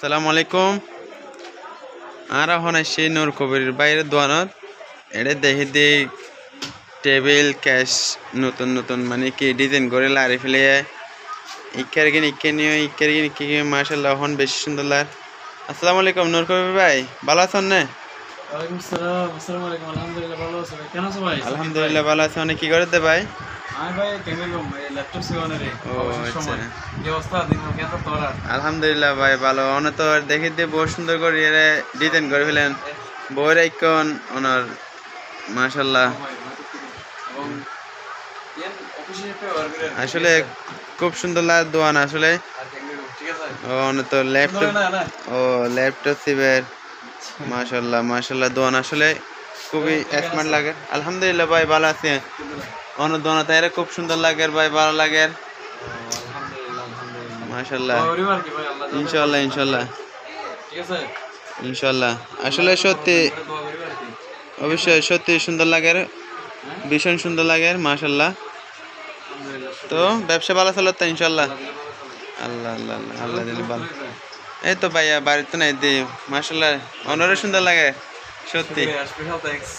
আসসালামু আলাইকুম। আর এখন আসছি নূর কবির বাইরের দোকানত। এটা দেখি দি টেবিল ক্যাশ নতুন নতুন মানে কি ডিজাইন করে লারি ফেলে ইক্কার মাশাআল্লাহ এখন বেশি সুন্দর লাগ। আসসালামু আলাইকুম নূর কবির ভাই, ভালো আছেন না? ওয়ালাইকুম আসসালাম। আসসালামু আলাইকুম। আলহামদুলিল্লাহ ভালো আছি ভাই। কেন আছো ভাই? আলহামদুলিল্লাহ ভালো আছি। অনেক কি করে দে ভাই? আমি ভাই কেমন গম ভাই ল্যাপটপ সেওনে রে ও অবসর আচ্ছা, সময় কি অবস্থা দিন কেন তোরা? আলহামদুলিল্লাহ ভাই ভালো। অন তো দেখি দিয়ে বহু সুন্দর করে ডিজাইন করে ফেলেন বইয়ের আইকন ওনার মাশাআল্লাহ। এবং ইয়ান অফিসে পে ওয়ার্ক আসলে খুব সুন্দর লাগে দোয়ান আসলে। ঠিক আছে তো ল্যাপটপ না না ল্যাপটপ সিবের মাশাআল্লাহ মাশাআল্লাহ দোয়ান আসলে খুবই স্মার্ট লাগে। আলহামদুলিল্লাহ ভাই ভালো আছে। দোয়ান তাইরে খুব সুন্দর লাগে ভাই, ভালো লাগে আলহামদুলিল্লাহ আলহামদুলিল্লাহ মাশাআল্লাহ। পরিবার কি ভাই আল্লাহ ইনশাআল্লাহ ইনশাআল্লাহ ঠিক আছে ইনশাআল্লাহ। আসলে সত্যি দোয়া পরিবার কি অবশ্যই সত্যি সুন্দর লাগে, ভীষণ সুন্দর লাগে মাশাআল্লাহ। আলহামদুলিল্লাহ তো ব্যবসা ভালো চলে তো ইনশাআল্লাহ। আল্লাহ আল্লাহ আল্লাহ আল্লাহ দিলে ভালো। এই তো ভাইয়া বাড়িতে নাই দি মাশাআল্লাহ অনেক সুন্দর লাগে সত্যি। Special thanks